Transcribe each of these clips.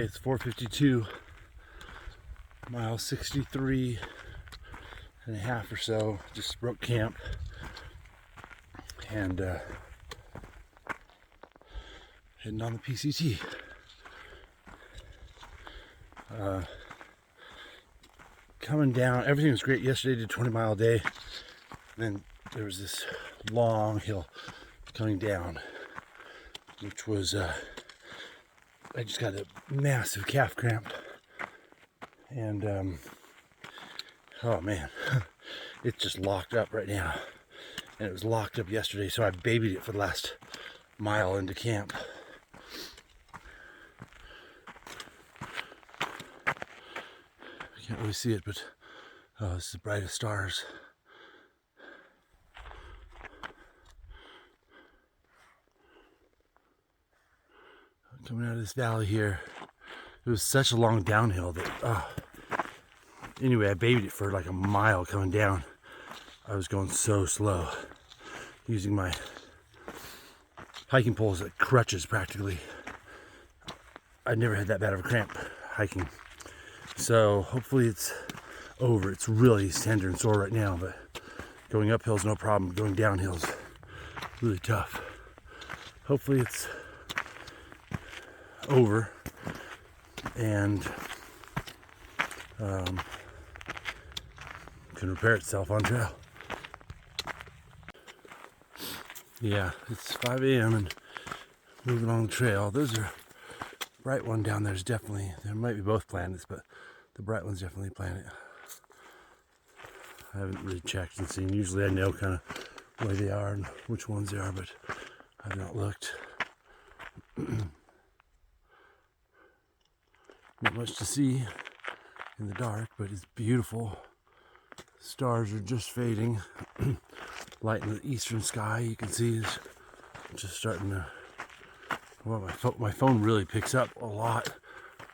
Okay, it's 4:52, mile 63 and a half or so. Just broke camp and heading on the PCT. Coming down, everything was great yesterday. Did a 20-mile day. Then there was this long hill coming down, which was I just got a massive calf cramp, and oh man, it's just locked up right now, and it was locked up yesterday, so I babied it for the last mile into camp. I can't really see it, but oh, this is bright as stars. Coming out of this valley here, it was such a long downhill that anyway, I babied it for like a mile coming down. I was going so slow, using my hiking poles as crutches practically. I never had that bad of a cramp hiking, so hopefully it's over. It's really tender and sore right now, but going uphill is no problem. Going downhill is really tough. Hopefully it's over and can repair itself on trail. Yeah, it's 5 a.m. and moving along the trail. Those are bright one down there is definitely, there might be both planets, but the bright one's definitely a planet. I haven't really checked and seen. Usually I know kind of where they are and which ones they are, but I've not looked. Not much to see in the dark, but it's beautiful. Stars are just fading. Light in the eastern sky, you can see, is just starting to. Well, my phone really picks up a lot.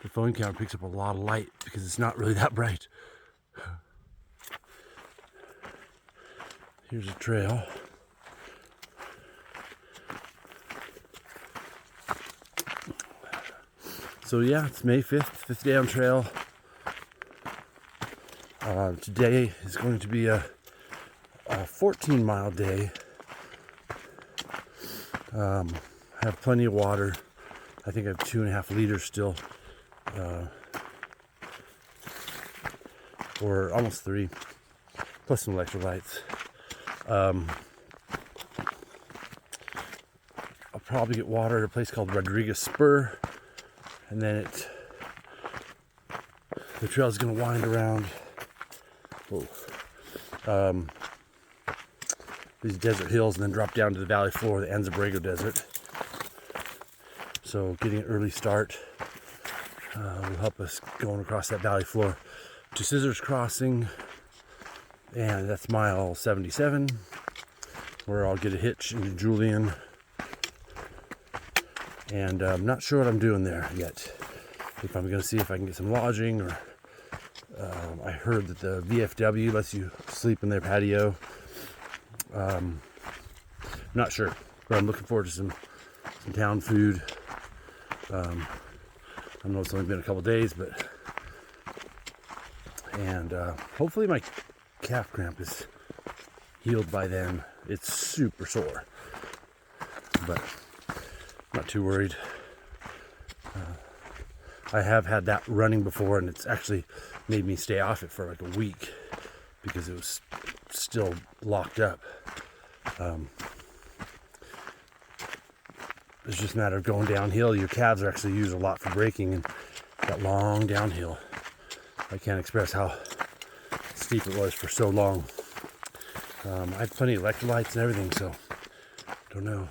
The phone camera picks up a lot of light because it's not really that bright. Here's a trail. So yeah, it's May 5th, 5th day on trail. Today is going to be a 14-mile day. I have plenty of water. I think I have 2.5 liters still, or almost 3, plus some electrolytes. I'll probably get water at a place called Rodriguez Spur. And then the trail is going to wind around these desert hills and then drop down to the valley floor, the Anza Borrego desert. So getting an early start will help us going across that valley floor to Scissors Crossing, and that's mile 77, where I'll get a hitch into Julian. And I'm not sure what I'm doing there yet. If I'm going to see if I can get some lodging, or I heard that the VFW lets you sleep in their patio. Not sure, but I'm looking forward to some town food. I know it's only been a couple days, but hopefully my calf cramp is healed by then. It's super sore, but not too worried. I have had that running before, and it's actually made me stay off it for like a week because it was still locked up. It's just a matter of going downhill. Your calves are actually used a lot for braking, and that long downhill, I can't express how steep it was for so long. I had plenty of electrolytes and everything, so don't know.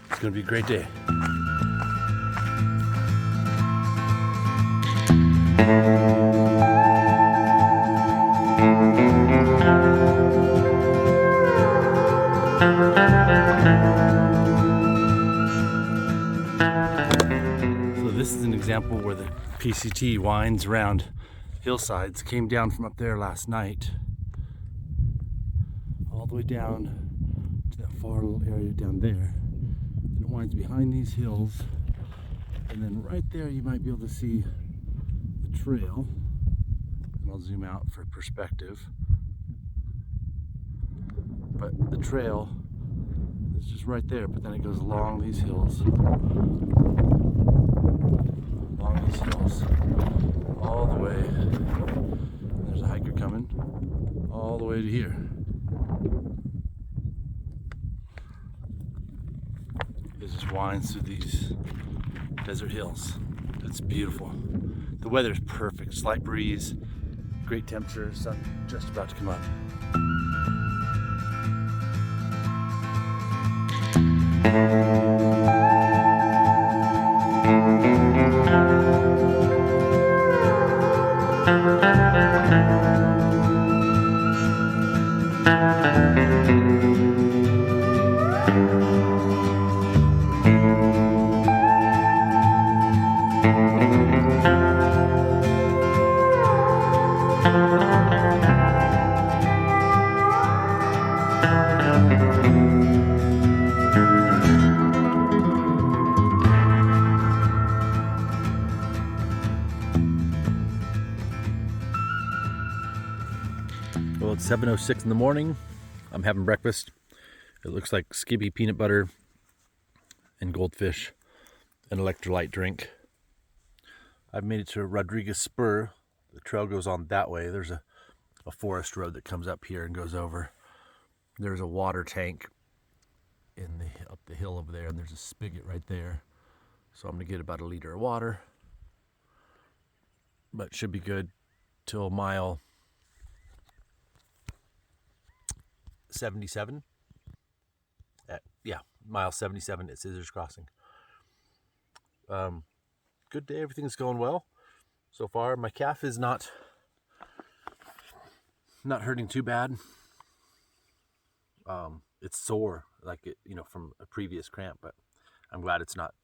It's going to be a great day. So this is an example where the PCT winds around hillsides. Came down from up there last night all the the way down to that far little area down there. And it winds behind these hills. And then right there you might be able to see the trail. And I'll zoom out for perspective. But the trail is just right there, but then it goes along these hills. Along these hills. All the way. There's a hiker coming. All the way to here. It just winds through these desert hills. It's beautiful. The weather's perfect. Slight breeze, great temperature, sun just about to come up. Well, it's 7:06 in the morning. I'm having breakfast. It looks like Skippy peanut butter and goldfish, an electrolyte drink. I've made it to Rodriguez Spur. The trail goes on that way. There's a forest road that comes up here and goes over. There's a water tank up the hill over there, and there's a spigot right there. So I'm gonna get about a liter of water, but should be good till mile 77. Mile 77 at Scissors Crossing. Good day. Everything's going well so far. My calf is not hurting too bad. It's sore, like it, from a previous cramp, but I'm glad it's not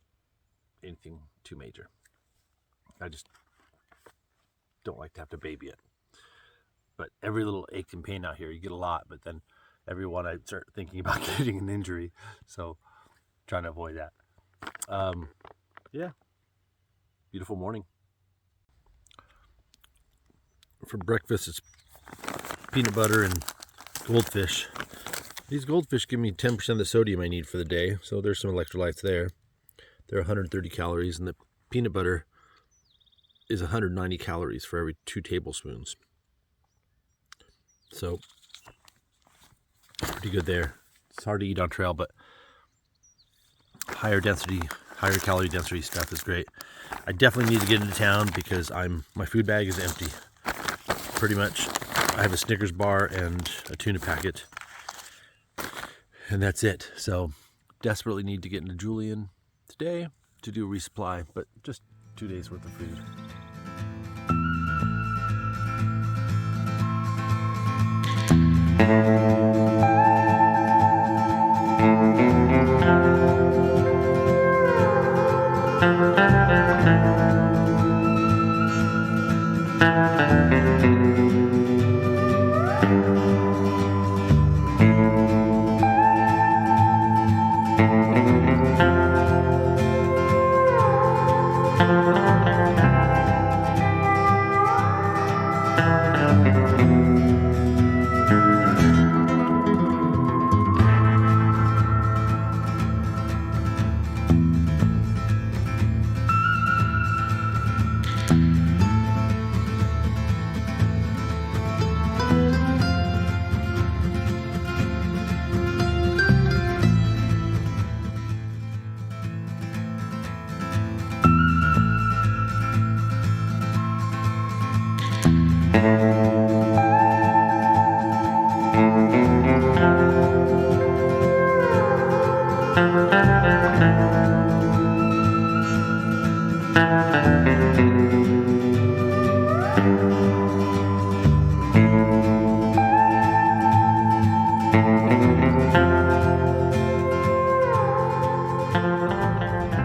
anything too major. I just don't like to have to baby it. But every little ache and pain out here, you get a lot, but then every one I start thinking about getting an injury, so trying to avoid that. Yeah, beautiful morning. For breakfast, it's peanut butter and goldfish. These goldfish give me 10% of the sodium I need for the day, so there's some electrolytes there. They're 130 calories, and the peanut butter is 190 calories for every 2 tablespoons. So pretty good there. It's hard to eat on trail, but higher calorie density stuff is great. I definitely need to get into town because my food bag is empty. Pretty much. I have a Snickers bar and a tuna packet, and that's it. So desperately need to get into Julian today to do a resupply, but just 2 days worth of food.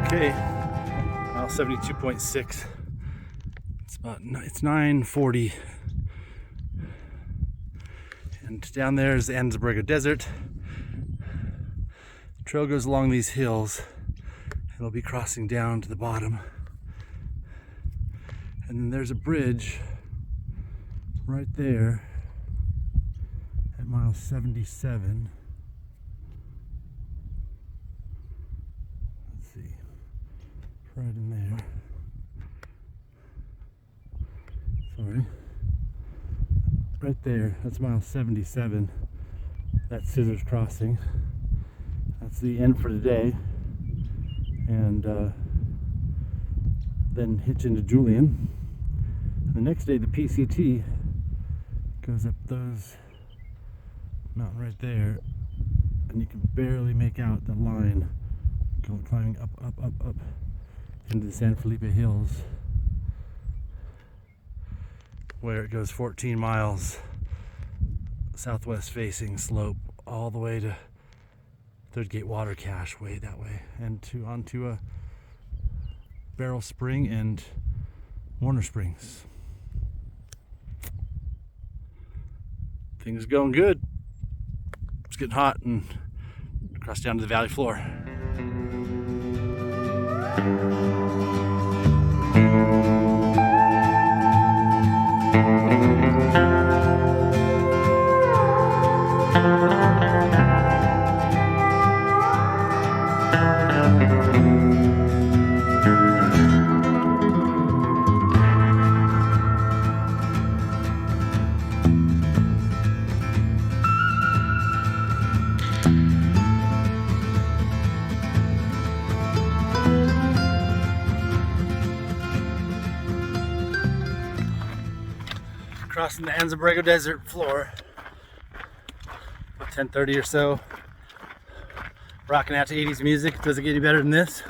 Okay, mile 72.6. It's 9:40, And down there is the Anza Borrego Desert. The trail goes along these hills. It'll be crossing down to the bottom. And then there's a bridge right there at mile 77. Let's see, right in there. Sorry. Right there, that's mile 77. That's Scissors Crossing. That's the end for today. And then hitch into Julian. The next day, the PCT goes up those mountain right there, and you can barely make out the line going climbing up into the San Felipe Hills, where it goes 14 miles southwest facing slope all the way to Third Gate Water Cache way that way, and onto a Barrel Spring and Warner Springs. Things are going good. It's getting hot and across down to the valley floor. Crossing the Anza Borrego Desert floor at 10:30 or so. Rocking out to 80s music. It doesn't get any better than this.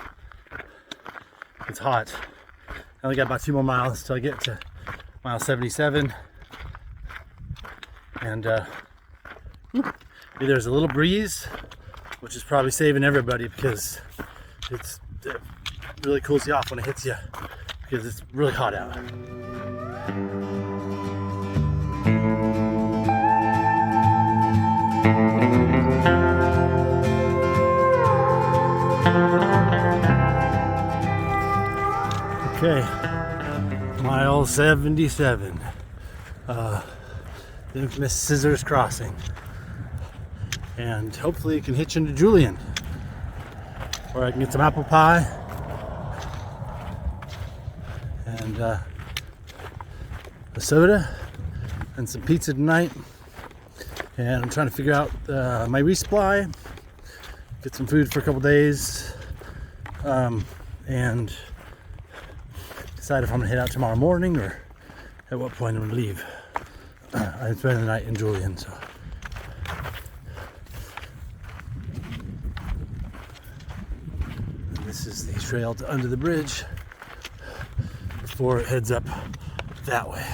It's hot. I only got about 2 more miles till I get to mile 77. And there's a little breeze, which is probably saving everybody because it really cools you off when it hits you because it's really hot out. Okay, mile 77, the infamous Scissors Crossing, and hopefully you can hitch into Julian, where I can get some apple pie and a soda and some pizza tonight. And I'm trying to figure out my resupply, get some food for a couple days, and decide if I'm gonna head out tomorrow morning or at what point I'm gonna leave. I'm spending the night in Julian, so. And this is the trail to under the bridge before it heads up that way.